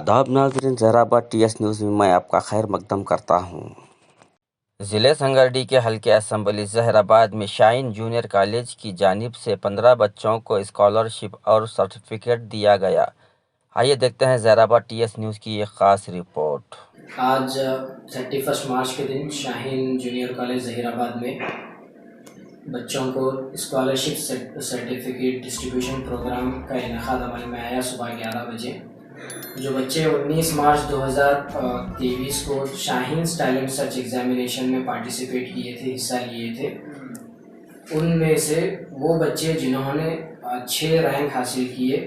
आदाब नाज़रीन, ज़हराबाद TS news में मैं आपका खैर मकदम करता हूँ। ज़िले संगारेड्डी के हल्के असम्बली ज़हराबाद में शाइन जूनियर कॉलेज की जानिब से 15 बच्चों को स्कॉलरशिप और सर्टिफिकेट दिया गया। आइए देखते हैं ज़हराबाद TS न्यूज़ की एक ख़ास रिपोर्ट। आज 31 मार्च के दिन शाहीन जूनियर कॉलेज ज़हीराबाद में बच्चों को स्कॉलरशिप सर्टिफिकेट डिस्ट्रीब्यूशन प्रोग्राम का इनेकाद अमल में आया सुबह 11 बजे। जो बच्चे 19 मार्च 2023 को शाहीन टैलेंट सर्च एग्जामिनेशन में पार्टिसिपेट किए थे, हिस्सा लिए थे, उनमें से वो बच्चे जिन्होंने अच्छे रैंक हासिल किए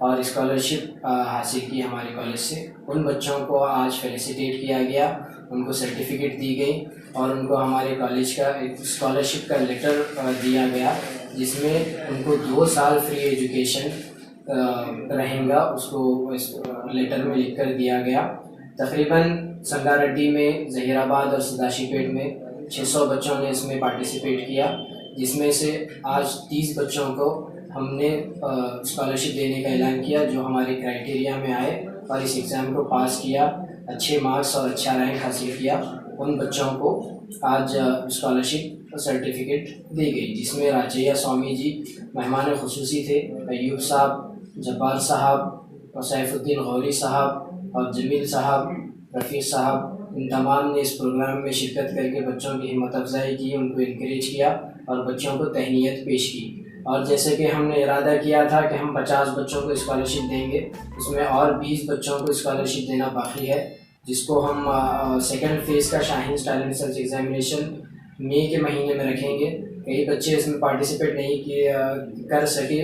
और स्कॉलरशिप हासिल की हमारे कॉलेज से, उन बच्चों को आज फेलिसिटेट किया गया, उनको सर्टिफिकेट दी गई और उनको हमारे कॉलेज का एक स्कॉलरशिप का लेटर दिया गया, जिसमें उनको 2 साल फ्री एजुकेशन रहेगा, उसको लेटर में लिख कर दिया गया। तकरीबन संगारेड्डी में, ज़हीराबाद और सदाशिवपेट में 600 बच्चों ने इसमें पार्टिसिपेट किया, जिसमें से आज 30 बच्चों को हमने स्कॉलरशिप देने का ऐलान किया जो हमारे क्राइटेरिया में आए और इस एग्ज़ाम को पास किया, अच्छे मार्क्स और अच्छा रैंक हासिल किया। उन बच्चों को आज स्कॉलरशिप सर्टिफिकेट दी गई, जिसमें राजैया स्वामी जी मेहमान खुसूसी थे, अयूब साहब, जब्बार साहब और सैफुद्दीन गौरी साहब और जमील साहब, रफ़ीक साहब, इन तमाम ने इस प्रोग्राम में शिरकत करके बच्चों की हिम्मत अफजाई की, उनको इनकरेज किया और बच्चों को तहनीत पेश की। और जैसे कि हमने इरादा किया था कि हम 50 बच्चों को स्कॉलरशिप देंगे, उसमें और 20 बच्चों को स्कॉलरशिप देना बाकी है, जिसको हम सेकेंड फेज़ का शाहीन टैलेंट सर्च एग्जामिनेशन मई के महीने में रखेंगे। कई बच्चे इसमें पार्टिसिपेट नहीं कर सके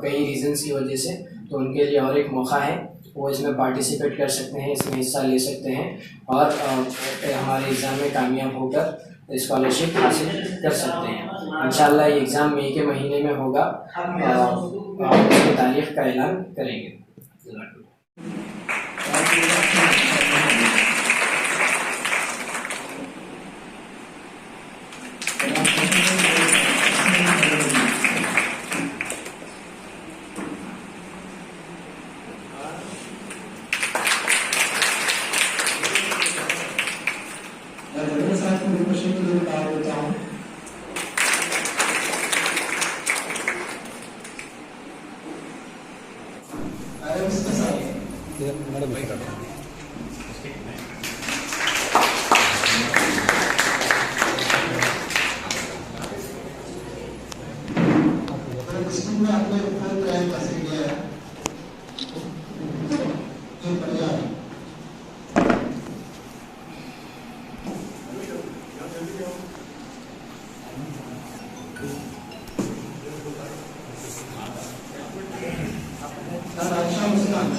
कई रीज़न्स की वजह से, तो उनके लिए और एक मौका है, वो इसमें पार्टिसिपेट कर सकते हैं, इसमें हिस्सा ले सकते हैं और हमारे एग्ज़ाम में कामयाब होकर स्कॉलरशिप हासिल कर सकते हैं। इंशाल्लाह ये एग्ज़ाम मई के महीने में होगा और उसकी तारीख का ऐलान करेंगे। में आपने फुल रैंक हासिल किया है, जो बढ़िया है। आयशा मुस्कान,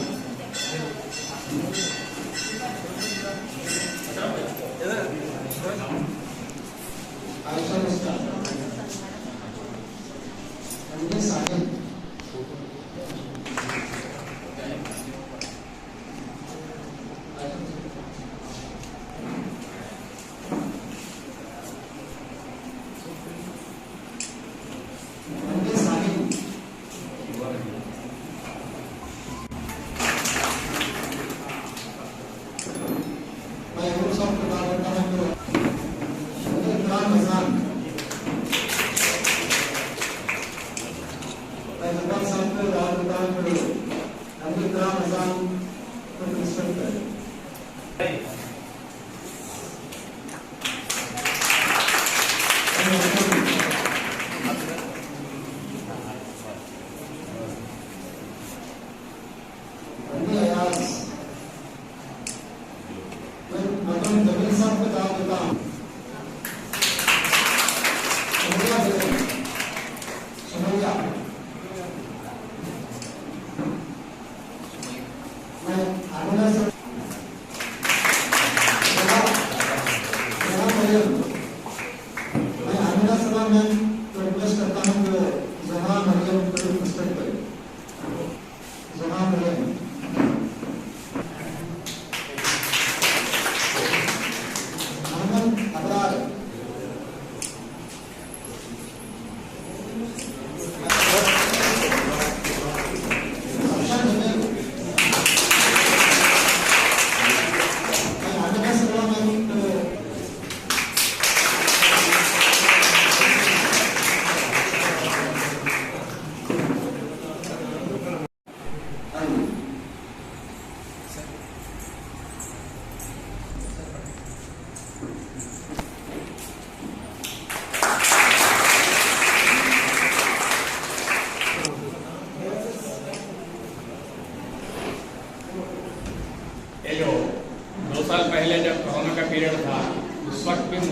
आयशा मुस्कान, साहिल,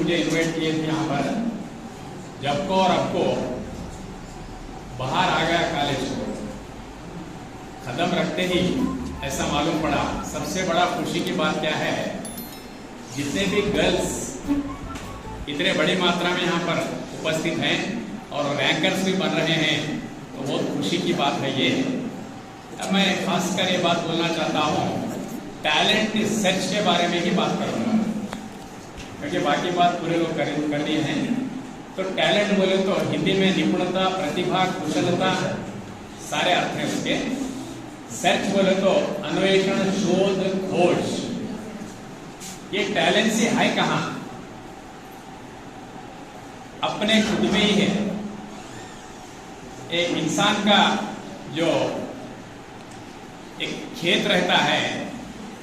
मुझे इन्वाइट किए थे यहाँ पर, जब को और अब को बाहर आ गया कॉलेज को, कदम रखते ही ऐसा मालूम पड़ा। सबसे बड़ा खुशी की बात क्या है, जितने भी गर्ल्स इतने बड़ी मात्रा में यहाँ पर उपस्थित हैं और रैंकर्स भी बन रहे हैं, तो बहुत खुशी की बात है ये। अब मैं खासकर ये बात बोलना चाहता हूँ, टैलेंट सर्च के बारे में ही बात करूँगा, क्योंकि बाकी बात पूरे लोग कर लिए हैं। तो टैलेंट बोले तो हिंदी में निपुणता, प्रतिभा, कुशलता सारे अर्थ हैं उसके। सर्च बोले तो अन्वेषण, शोध, खोज। ये टैलेंट से है कहाँ? अपने खुद में ही है। एक इंसान का जो एक खेत रहता है,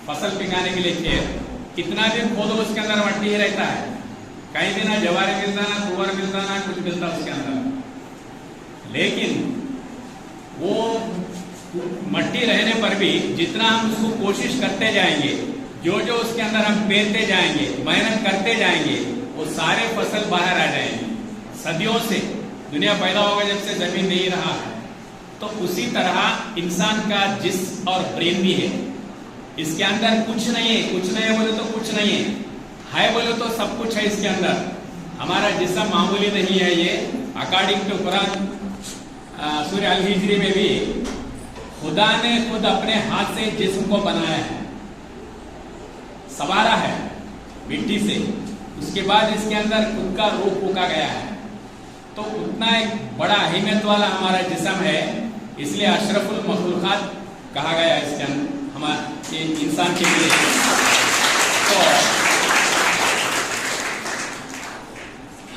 फसल पिकाने के लिए खेत, कितना भी खोदो उसके अंदर मट्टी ही रहता है, कहीं भी ना जवार मिलता, ना तुअर मिलता, ना कुछ मिलता उसके अंदर। लेकिन वो मट्टी रहने पर भी जितना हम उसको कोशिश करते जाएंगे, जो जो उसके अंदर हम पेरते जाएंगे, मेहनत करते जाएंगे, वो सारे फसल बाहर आ जाएंगे। सदियों से दुनिया पैदा होगा जब से जमीन नहीं रहा है, तो उसी तरह इंसान का जिस्म और ब्रेन भी है। इसके अंदर कुछ नहीं है, कुछ नहीं है बोले तो कुछ नहीं है बोले तो सब कुछ है इसके अंदर। हमारा जिस्म मामूली नहीं है ये। अकॉर्डिंग टू कुरान सूरह अल हिज्र में भी खुदा ने खुद अपने हाथ से जिस्म को बनाया है, संवारा है मिट्टी से, उसके बाद इसके अंदर खुद का रूह फूका गया है। तो उतना एक बड़ा अहमियत वाला हमारा जिस्म है, इसलिए अशरफुल मखलूकात कहा गया इसके अंदर हमारे इंसान के लिए। तो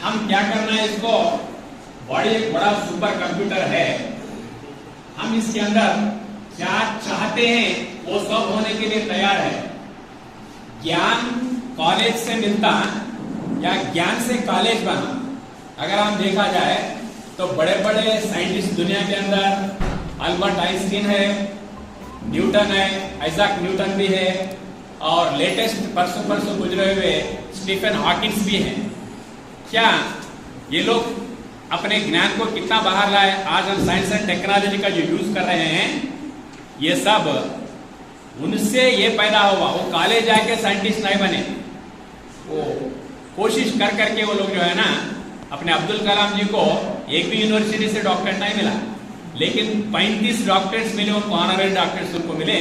हम क्या करना है, इसको बॉडी एक बड़ा सुपर कंप्यूटर है, हम इसके अंदर क्या चाहते हैं वो सब होने के लिए तैयार है। ज्ञान कॉलेज से मिलता या ज्ञान से कॉलेज बना, अगर हम देखा जाए तो बड़े बड़े साइंटिस्ट दुनिया के अंदर अल्बर्ट आइंस्टीन है, न्यूटन है, आइजैक न्यूटन भी है, और लेटेस्ट परसों गुजरे हुए स्टीफन हॉकिंस भी हैं। क्या ये लोग अपने ज्ञान को कितना बाहर लाए? आज हम साइंस एंड टेक्नोलॉजी का जो यूज कर रहे हैं, ये सब उनसे ये पैदा हुआ। वो कॉलेज जाके साइंटिस्ट नहीं बने, वो कोशिश कर करके वो लोग जो है ना, अपने अब्दुल कलाम जी को एक भी यूनिवर्सिटी से डॉक्टरेट नहीं मिला, लेकिन 35 डॉक्टरेट्स मिले उनको, ऑनररी डॉक्टरेट्स उनको मिले।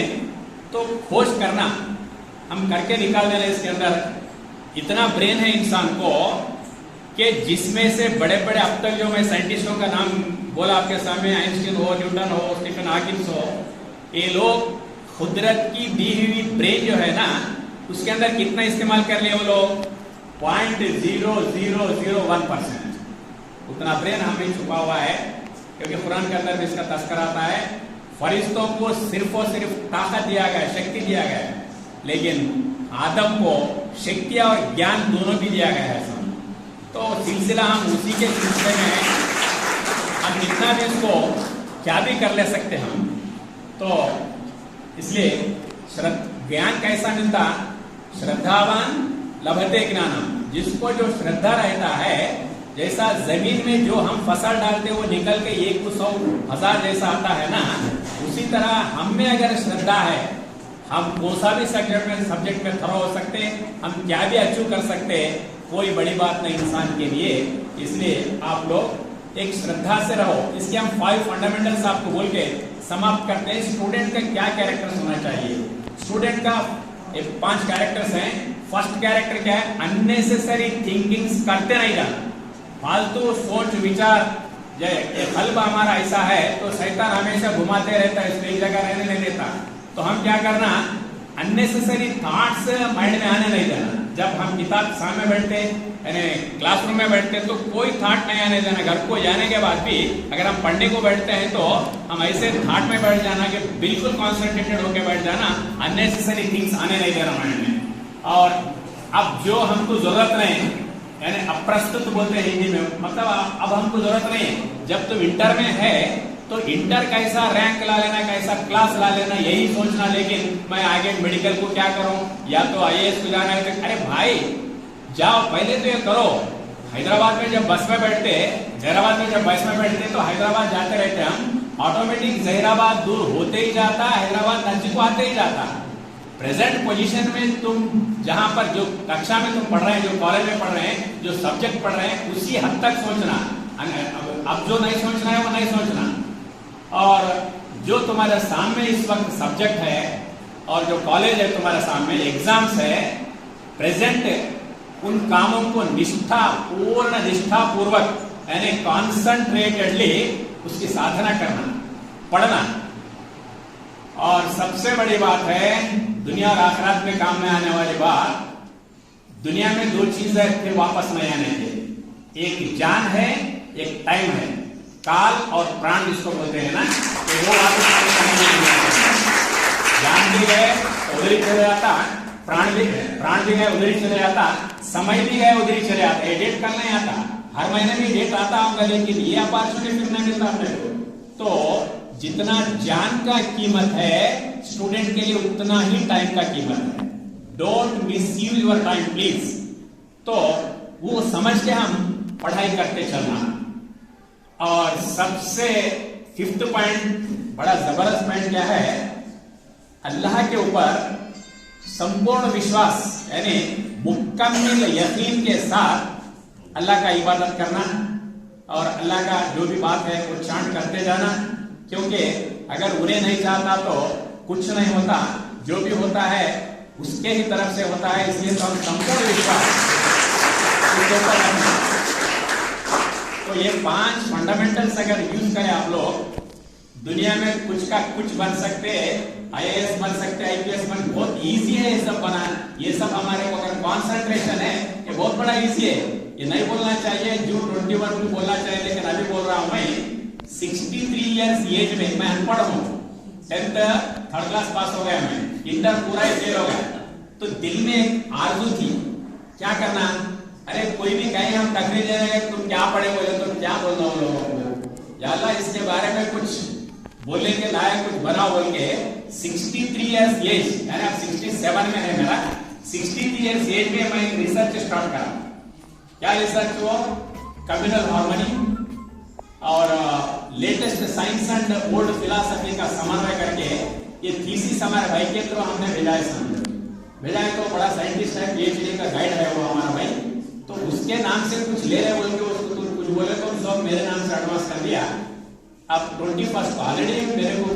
तो खोज करना हम करके निकाल दे रहे इसके अंदर। इतना ब्रेन है इंसान को कि जिसमें से बड़े बड़े अब तक जो मैं साइंटिस्टों का नाम बोला आपके सामने, आइंस्टीन हो, न्यूटन हो, स्टीफन हॉकिंस हो, ये लोग कुदरत की दी हुई ब्रेन जो है ना, उसके अंदर कितना इस्तेमाल कर लिए वो लोग? 0.0001%। उतना ब्रेन हमें छुपा हुआ है, क्योंकि कुरान के अंदर भी इसका तस्करा आता है। फरिश्तों को सिर्फ और सिर्फ ताकत दिया गया, शक्ति दिया गया, लेकिन आदम को शक्ति और ज्ञान दोनों भी दिया गया है। तो सिलसिला हम उसी के सिलसिले में हैं। हम जितना भी इसको क्या भी कर ले सकते हम। तो इसलिए ज्ञान कैसा मिलता? श्रद्धावान लभते ज्ञानम। जिसको जो श्रद्धा रहता है, जैसा जमीन में जो हम फसल डालते वो निकल के 100,000 जैसा आता है ना, उसी तरह हम में अगर श्रद्धा है, हम कौन सा भी सब्जेक्ट में थरो हो सकते हैं, हम क्या भी अचीव कर सकते हैं, कोई बड़ी बात नहीं इंसान के लिए। इसलिए आप लोग एक श्रद्धा से रहो। इसके हम 5 फंडामेंटल्स आपको बोल के समाप्त करते हैं। स्टूडेंट का क्या कैरेक्टर्स होना चाहिए? स्टूडेंट का 5 कैरेक्टर्स हैं। फर्स्ट कैरेक्टर क्या है? अननेसेसरी थिंकिंग्स करते नहीं जाना, फालतू सोच विचार। कल्ब हमारा ऐसा है तो शैतान हमेशा घुमाते रहता है, इसको एक जगह रहने नहीं देता। तो हम क्या करना, अननेसेसरी थॉट्स माइंड में आने नहीं देना। जब हम किताब सामने बैठते यानी क्लासरूम में बैठते तो कोई थॉट नहीं आने देना। घर को जाने के बाद भी अगर हम पढ़ने को बैठते हैं तो हम ऐसे थॉट में बैठ जाना कि बिल्कुल कॉन्सेंट्रेटेड होकर बैठ जाना, अननेसेसरी थिंग्स आने नहीं देना माइंड में। और अब जो हमको जरूरत नहीं, यानी अप्रस्तुत बोलते हैं हिंदी में, मतलब अब हमको जरूरत नहीं है। जब तुम इंटर में है तो इंटर कैसा रैंक ला लेना, कैसा क्लास ला लेना, यही सोचना। लेकिन मैं आगे मेडिकल को क्या करूं, या तो IAS को जाना है। अरे भाई, जाओ पहले तो ये करो। हैदराबाद में जब बस में बैठते, जहीराबाद में जब बस में बैठते तो हैदराबाद जाते रहते हम, ऑटोमेटिक जहीराबाद दूर होते ही जाता, हैदराबाद नजदीक को आते ही जाता। प्रेजेंट पोजीशन में तुम जहां पर जो कक्षा में तुम पढ़ रहे हैं, जो कॉलेज में पढ़ रहे हैं, जो सब्जेक्ट पढ़ रहे हैं, उसी हद तक सोचना। अब जो नहीं सोचना है वो नहीं सोचना। और जो तुम्हारे सामने इस वक्त सब्जेक्ट है और जो कॉलेज है तुम्हारे सामने, एग्जाम्स है, प्रेजेंट उन कामों को पूर्ण निष्ठा पूर्वक यानी कॉन्सेंट्रेटेडली उसकी साधना करना, पढ़ना। और सबसे बड़ी बात है, दुनिया और आखिरत में काम में आने वाली बात, दुनिया में दो चीजें फिर वापस नहीं आने के, एक जान है, एक टाइम है। काल और प्राण जिसको बोलते हैं ना, तो वो जान भी है तो उधर ही चले जाता, प्राण भी है उधर ही चले जाता, समय भी है उधर ही चले जाता। डेट कल नहीं आता, हर महीने भी डेट आता होगा, लेकिन ये अपॉर्चुनिटी फिर नहीं मिलता अपने को। तो जितना जान का कीमत है स्टूडेंट के लिए, उतना ही टाइम का कीमत है। Don't miss your time please. तो वो समझ के हम पढ़ाई करते चलना। और सबसे फिफ्थ पॉइंट, बड़ा जबरदस्त पॉइंट क्या है, अल्लाह के ऊपर संपूर्ण विश्वास यानी मुकम्मल यकीन के साथ अल्लाह का इबादत करना और अल्लाह का जो भी बात है वो चांट करते जाना। क्योंकि अगर उन्हें नहीं चाहता तो कुछ नहीं होता, जो भी होता है उसके ही तरफ से होता है। इसलिए तो हम संपूर्ण विश्वास उसके ऊपर रखना। तो ये 5 फंडामेंटल्स अगर यूज करें आप लोग, दुनिया में कुछ का कुछ बन सकते हैं, IAS बन सकते हैं, IPS बन, बहुत इजी है ये सब बनाना। ये सब हमारे को अगर कॉन्सेंट्रेशन है, ये बहुत बड़ा इजी है। ये नहीं बोलना चाहिए, जून 21 में बोलना चाहिए, लेकिन अभी बोल रहा हूं मैं 63 इयर्स एज में, मैं अनपढ़ हूं, 10th थर्ड क्लास पास हो गया, मैं इंटर पूरा ही फेल हो गया। तो दिल में एक आरज़ू थी, क्या करना, अरे कोई भी कहे हम तकरीर दे रहे हैं, तुम क्या पढ़े बोले तो क्या बोल रहा हूं लोगों को, या अल्लाह इसके बारे में कुछ बोलने के लायक कुछ बना बोल के 63 इयर्स एज, यानी अब 67 में है मेरा, 63 इयर्स एज में मैं रिसर्च स्टार्ट करा। क्या रिसर्च वो, कम्युनल हार्मनी और latest science and old philosophy का समन्वय करके ये थीसिस हमारे भाई के थ्रू हमने भेजा है। तो बड़ा साइंटिस्ट है, PhD का गाइड है वो हमारा भाई, तो उसके नाम से कुछ ले रहे बोल के उसको तुम कुछ बोले तो सब मेरे नाम से एडवांस कर दिया। अब 21 ऑलरेडी मेरे को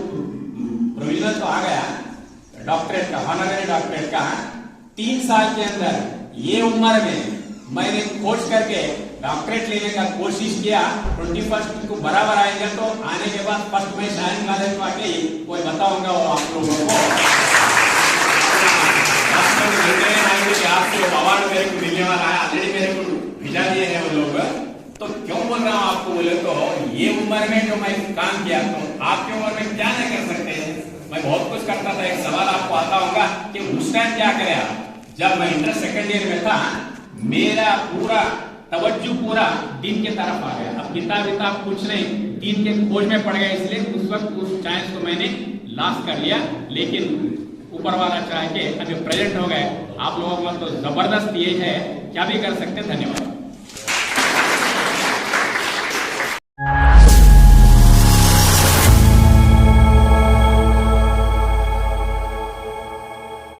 प्रोविजनल तो आ गया डॉक्टरेट का, ऑनररी डॉक्टरेट का। 3 साल के अंदर ये उम्र में मैंने कोर्स करके डॉक्टरेट लेने का कोशिश किया। 21 को बराबर आएंगे तो आने के बाद फर्स्ट में शाहीन कॉलेज में आके कोई बताऊंगा वो आप लोगों को। आपको अवार्ड मेरे को मिलने वाला है, ऑलरेडी मेरे को भिजा दिए हैं वो लोग। तो क्यों बोल रहा हूँ आपको बोले तो, ये उम्र में जो मैं काम किया तो आपकी उम्र में क्या नहीं कर सकते हैं। मैं बहुत कुछ करता था। एक सवाल आपको आता होगा कि उस टाइम क्या करे आप। जब मैं इंटर सेकेंड ईयर में था, मेरा पूरा तवज्जो पूरा दीन के तरफ आ गया। अब किताब कुछ नहीं, दीन के खोज में पड़ गया। इसलिए उस वक्त उस चांस को मैंने लॉस कर लिया, लेकिन ऊपर वाला चाह के अभी प्रेजेंट हो गए। आप लोगों को तो जबरदस्त एज है, क्या भी कर सकते हैं। धन्यवाद।